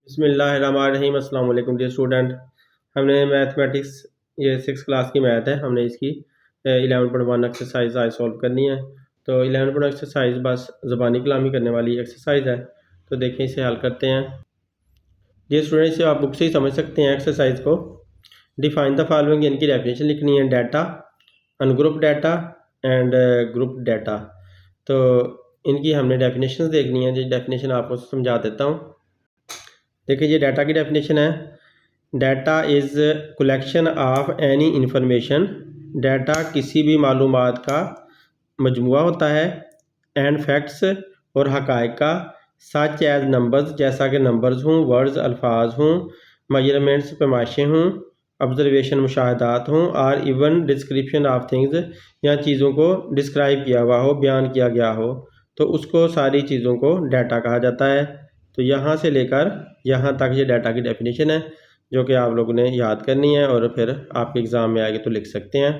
बिस्मिल्लाहिर्रहमानिर्रहीम। अस्सलाम वालेकुम डियर स्टूडेंट। हमने मैथमेटिक्स ये 6 क्लास की मैथ है, हमने इसकी 11.1 एक्सरसाइज आज सॉल्व करनी है। तो 11.1 एक्सरसाइज बस ज़बानी कलामी करने वाली एक्सरसाइज है। तो देखें इसे हल करते हैं। डियर स्टूडेंट, इसे आप बुक से ही समझ सकते हैं एक्सरसाइज को। डिफाइन द फॉलोइंग, इनकी डेफिनेशन लिखनी है। Data, ungroup data and group data. तो इनकी हमने डेफिनेशन देखनी है। जो डेफिनेशन आपको समझा देता हूँ। देखिए ये डाटा की डेफिनेशन है। Data is collection of any information. Data किसी भी मालूमात का मजमुआ होता है। एंड फैक्ट्स, और हक़ाइक़ का। सच एज नंबर्स, जैसा कि नंबर्स हों, वर्ड्स अल्फाज हों, मेजरमेंट्स पैमाइशें हों, ऑब्जर्वेशन मुशाहदात हों, और इवन डिस्क्रिप्शन ऑफ थिंग्स, या चीज़ों को डिस्क्राइब किया हुआ हो, बयान किया गया हो, तो उसको सारी चीज़ों को डाटा कहा जाता है। तो यहाँ से लेकर यहाँ तक ये डाटा की डेफिनेशन है, जो कि आप लोगों ने याद करनी है और फिर आपके एग्ज़ाम में आएगी तो लिख सकते हैं।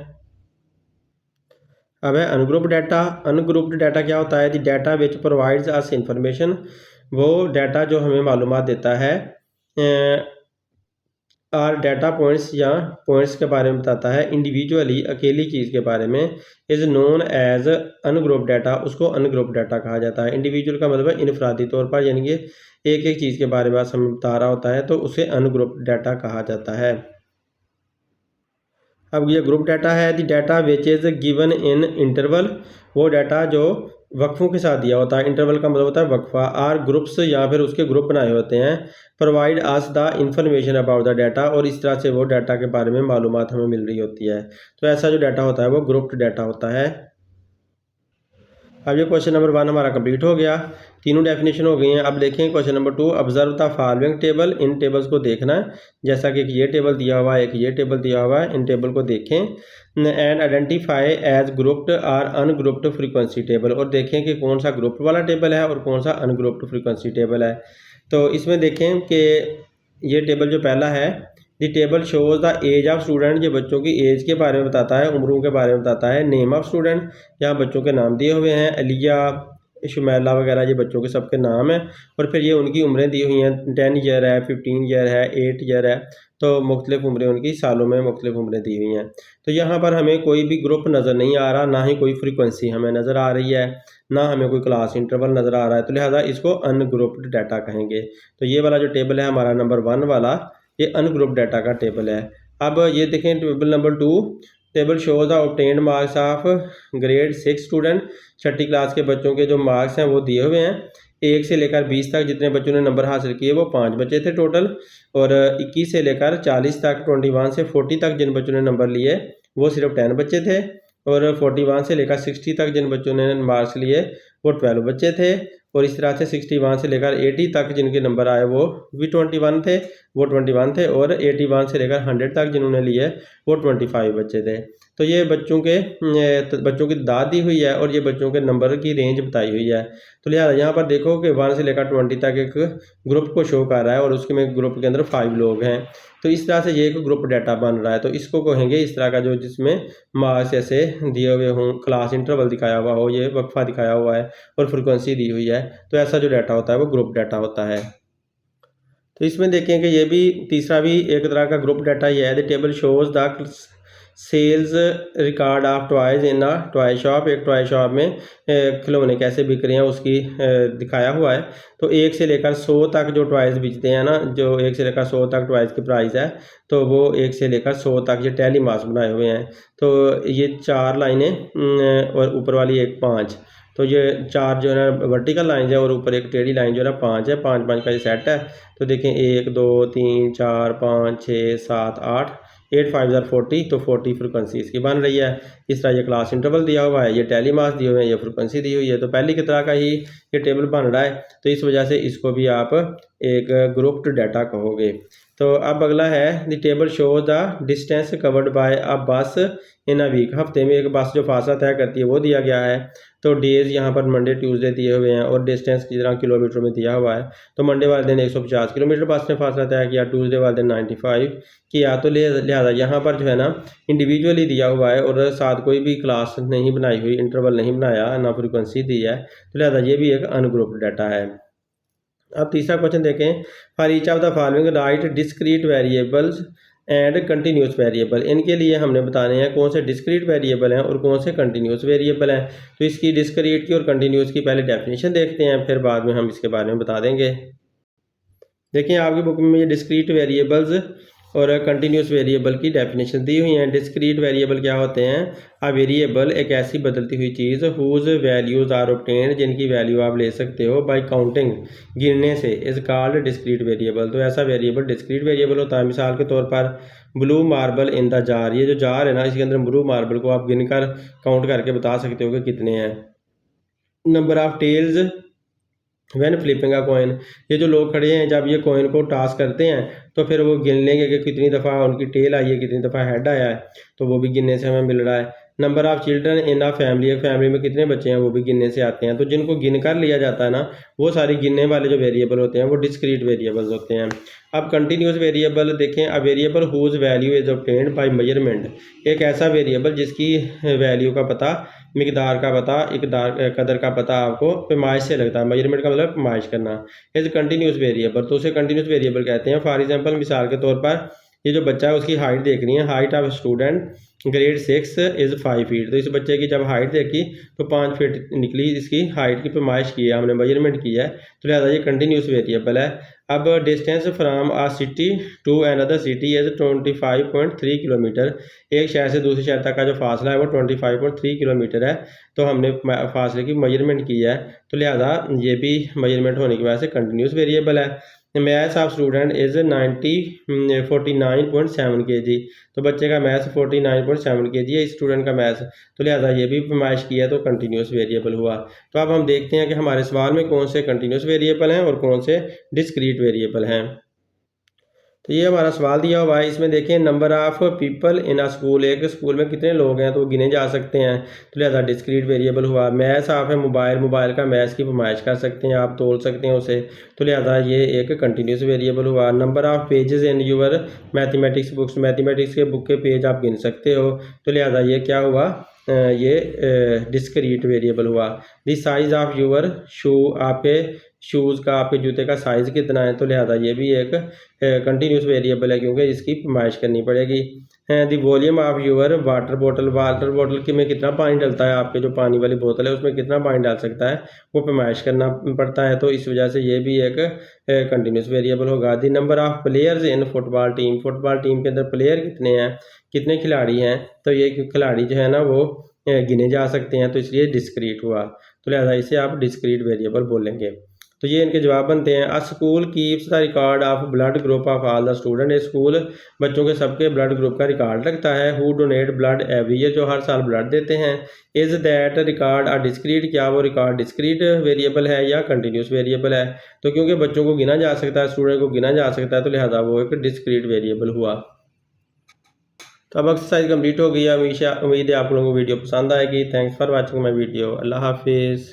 अब है अनग्रुप्ड डाटा। अनग्रुप्ड डाटा क्या होता है? The data which provides us information. वो डाटा जो हमें मालूमात देता है और डाटा पॉइंट्स या पॉइंट्स के बारे में बताता है इंडिविजुअली, अकेली चीज़ के बारे में, is known as ungrouped data. उसको अनग्रुप्ड डाटा कहा जाता है। इंडिविजुअल का मतलब है इनफरादी तौर पर, यानी कि एक एक चीज़ के बारे में हमें बता रहा होता है, तो उसे अनग्रुप्ड डाटा कहा जाता है। अब ये ग्रुप डाटा है। The data which is given in interval. वो डाटा जो वक्फ़ों के साथ दिया होता है। इंटरवल का मतलब होता है वक्फ़ा। आर ग्रुप्स, या फिर उसके ग्रुप बनाए होते हैं। Provide us the information about the data, और इस तरह से वो डाटा के बारे में मालूमात हमें मिल रही होती है। तो ऐसा जो डाटा होता है वो ग्रुप्ड डाटा होता है। अब ये क्वेश्चन नंबर 1 हमारा कंप्लीट हो गया। तीनों डेफिनेशन हो गई हैं। अब देखें question number 2। Observe the following table. In tables को देखना है, जैसा कि एक ये टेबल दिया हुआ है, एक ये टेबल दिया हुआ है। इन टेबल को देखें एंड आइडेंटिफाई एज ग्रुप्ड और अनग्रुप्ड फ्रीक्वेंसी टेबल, और देखें कि कौन सा ग्रुप्ड वाला टेबल है और कौन सा अनग्रुप्ड फ्रीक्वेंसी टेबल है। तो इसमें देखें कि ये टेबल जो पहला है, the table shows the age of student. ये बच्चों की एज के बारे में बताता है, उम्रों के बारे में बताता है। नेम ऑफ स्टूडेंट, यहाँ बच्चों के नाम दिए हुए हैं। अलिया, शुमैला वगैरह, ये बच्चों के सबके नाम हैं। और फिर ये उनकी उम्रें दी हुई हैं। 10 ईयर है, 15 ईयर है, 8 ईयर है। तो मुख्तलिफ उम्रें उनकी, सालों में मुख्तलिफ उम्रें दी हुई हैं। तो यहाँ पर हमें कोई भी ग्रुप नज़र नहीं आ रहा, ना ही कोई फ्रीक्वेंसी हमें नज़र आ रही है, ना हमें कोई क्लास इंटरवल नज़र आ रहा है। तो लिहाजा इसको अनग्रुप्ड डाटा कहेंगे। तो ये वाला जो टेबल है हमारा नंबर 1 वाला, ये अनग्रुप्ड डाटा का टेबल है। अब ये देखें table number 2। Table shows the obtained marks of grade 6 student. Chhathi class के बच्चों के जो मार्क्स हैं वो दिए हुए हैं। 1 से लेकर 20 तक जितने बच्चों ने नंबर हासिल किए वो 5 बच्चे थे टोटल। और 21 से लेकर 40 तक, 21 से 40 तक जिन बच्चों ने नंबर लिए वो सिर्फ 10 बच्चे थे। और 41 से लेकर 60 तक जिन बच्चों ने मार्क्स लिए वो 12 बच्चे थे। और इस तरह से 61 से लेकर 80 तक जिनके नंबर आए वो भी 21 थे, वो 21 थे। और 81 से लेकर 100 तक जिन्होंने लिए वो 25 बच्चे थे। तो ये बच्चों की तादाद दी हुई है, और ये बच्चों के नंबर की रेंज बताई हुई है। तो लिहाजा यहाँ पर देखो कि 1 से लेकर 20 तक एक ग्रुप को शो कर रहा है, और उसके में ग्रुप के अंदर 5 लोग हैं। तो इस तरह से ये एक ग्रुप डाटा बन रहा है। तो इसको कहेंगे इस तरह का जो जिसमें मार्क्स ऐसे दिए हुए हों, क्लास इंटरवल दिखाया हुआ हो, ये वक्फा दिखाया हुआ है और फ्रिक्वेंसी दी हुई है। तो ऐसा जो डाटा होता है वो ग्रुप डाटा होता है। तो इसमें देखें कि ये भी तीसरा भी एक तरह का ग्रुप डाटा ही है। The table shows the sales record of toys in a toy shop. एक टॉय शॉप में खिलौने कैसे बिक रहे हैं उसकी दिखाया हुआ है। तो 1 से लेकर 100 तक जो टॉयज़ बिकते हैं ना, जो 1 से लेकर 100 तक टॉयज़ की प्राइस है, तो वो 1 से लेकर 100 तक ये टैली मार्क्स बनाए हुए हैं। तो ये 4 लाइनें और ऊपर वाली एक 5। तो ये 4 जो है ना वर्टिकल लाइन है, और ऊपर एक टेढ़ी लाइन जो है ना 5 है। 5 का ये सेट है। तो देखें 1 2 3 4 5 6 7 8, 8 5 40। तो 40 फ्रिक्वेंसी इसकी बन रही है। इस तरह ये क्लास इंटरवल दिया हुआ है, ये टैली मार्क्स दिए हुए हैं, ये फ्रिक्वेंसी दी हुई है। तो पहली की तरह का ही ये टेबल बन रहा है। तो इस वजह से इसको भी आप एक ग्रुप्ड डाटा कहोगे। तो अब अगला है the table show the distance covered by a bus in a week. हफ्ते में एक बस जो फासला तय करती है वो दिया गया है। तो डेज़ यहाँ पर मंडे ट्यूसडे दिए हुए हैं, और डिस्टेंस की तरह किलोमीटर में दिया हुआ है। तो मंडे वाले दिन 150 किलोमीटर बस ने फासला तय किया, ट्यूसडे वाले दिन 95 किया। तो लिहाजा यहाँ पर जो है ना इंडिविजुअली दिया हुआ है, और साथ कोई भी क्लास नहीं बनाई हुई, इंटरवल नहीं बनाया, ना फ्रिक्वेंसी दी है। तो लिहाजा ये भी एक अनग्रुप्ड डाटा है। अब तीसरा क्वेश्चन देखें, for each of the following right discrete variables and continuous variable. इनके लिए हमने बताने हैं कौन से डिस्क्रीट वेरिएबल हैं और कौन से कंटिन्यूस वेरिएबल हैं। तो इसकी डिस्क्रीट की और कंटिन्यूस की पहले डेफिनेशन देखते हैं, फिर बाद में हम इसके बारे में बता देंगे। देखिए आपकी बुक में ये डिस्क्रीट वेरिएबल्स और कंटिन्यूस वेरिएबल की डेफिनेशन दी हुई हैं। डिस्क्रीट वेरिएबल क्या होते हैं? अ वेरिएबल एक ऐसी बदलती हुई चीज़ हुज वैल्यूज़ आर ऑब्टेन्ड, जिनकी वैल्यू आप ले सकते हो बाय काउंटिंग, गिनने से, इज कॉल्ड डिस्क्रीट वेरिएबल। तो ऐसा वेरिएबल डिस्क्रीट वेरिएबल होता है। मिसाल के तौर पर blue marble in the jar, ये जो जार है ना, इसके अंदर ब्लू मार्बल को आप गिनकर काउंट करके बता सकते हो कि कितने हैं। Number of tails when flipping a coin, ये जो लोग खड़े हैं जब ये कॉइन को टॉस करते हैं तो फिर वो गिन लेंगे कि कितनी दफ़ा उनकी टेल आई है, कितनी दफ़ा हेड आया है, तो वो भी गिनने से हमें मिल रहा है। Number of children in a family, एक फैमिली में कितने बच्चे हैं वो भी गिनने से आते हैं। तो जिनको गिन कर लिया जाता है ना, वो सारी गिनने वाले जो वेरिएबल होते हैं वो डिस्क्रीट वेरिएबल्स होते हैं। अब कंटिन्यूस वेरिएबल देखें, a variable whose value is obtained by measurement, एक ऐसा वेरिएबल जिसकी वैल्यू का पता, मिकदार का पता, इकदार कदर का पता आपको पैमाइश से लगता है। मेजरमेंट का मतलब पैमाइश करना। इज कंटिन्यूस वेरिएबल, तो उसे कंटिन्यूस वेरिएबल कहते हैं। फॉर एग्जांपल, मिसाल के तौर पर ये जो बच्चा है उसकी हाइट देखनी है। Height of student grade 6 is 5 feet. तो इस बच्चे की जब हाइट देखी तो 5 फीट निकली, इसकी हाइट की पैमाइश की है, हमने मेजरमेंट किया है, तो लिहाजा ये कंटिन्यूस वेरिएबल है। अब distance from a city to another city is 25.3 kilometre, एक शहर से दूसरे शहर तक का जो फासला है वो 25.3 किलोमीटर है। तो हमने फासले की मेजरमेंट की है, तो लिहाजा ये भी मेजरमेंट होने की वजह से कंटिन्यूस वेरिएबल है। Maths of student is 49.7 kg, तो बच्चे का मैथ्स 49.7 kg है, इस स्टूडेंट का मैथ्स, तो लिहाजा ये भी पैमाइश किया तो कंटिन्यूस वेरिएबल हुआ। तो अब हम देखते हैं कि हमारे सवाल में कौन से कंटिन्यूस वेरिएबल हैं और कौन से डिस्क्रीट वेरिएबल हैं। तो ये हमारा सवाल दिया हुआ है, इसमें देखें number of people in a school, एक स्कूल में कितने लोग हैं तो वो गिने जा सकते हैं, तो लिहाजा डिस्क्रीट वेरिएबल हुआ। मैथ्स ऑफ है मोबाइल, मोबाइल का मैथ्स की पैमाइश कर सकते हैं, आप तोल सकते हैं उसे, तो लिहाजा ये एक कंटिन्यूस वेरिएबल हुआ। Number of pages in your mathematics books, mathematics के बुक के पेज आप गिन सकते हो, तो लिहाजा ये क्या हुआ, ये डिस्क्रीट वेरिएबल हुआ। द साइज़ ऑफ यूर शू, आपके शूज़ का, आपके जूते का साइज़ कितना है, तो लिहाजा ये भी एक कंटिन्यूस वेरिएबल है क्योंकि इसकी पैमाइश करनी पड़ेगी। The volume of your water बोतल, वाटर बोतल के में कितना पानी डलता है, आपके जो पानी वाली बोतल है उसमें कितना पानी डाल सकता है, वो पैमाइश करना पड़ता है, तो इस वजह से ये भी एक कंटिन्यूस वेरिएबल होगा। The number of players in football team, football team के अंदर प्लेयर कितने हैं, कितने खिलाड़ी हैं, तो ये खिलाड़ी जो है ना वो गिने जा सकते हैं, तो इसलिए डिस्क्रीट हुआ, तो लिहाजा इसे आप डिस्क्रीट वेरिएबल बोलेंगे। तो ये इनके जवाब बनते हैं। अ school keeps the record of blood group of all the student, school बच्चों के सबके ब्लड ग्रुप का रिकॉर्ड रखता है। Who donate blood every year, जो हर साल ब्लड देते हैं। Is that record a discrete, क्या वो रिकॉर्ड डिस्क्रीट वेरिएबल है या कंटिन्यूस वेरिएबल है, तो क्योंकि बच्चों को गिना जा सकता है, स्टूडेंट को गिना जा सकता है, तो लिहाजा वो एक डिस्क्रीट वेरिएबल हुआ। तो अब एक्सरसाइज कंप्लीट हो गई है। उम्मीद है आप लोगों को वीडियो पसंद आएगी। Thanks for watching my video. अल्लाह हाफिज़।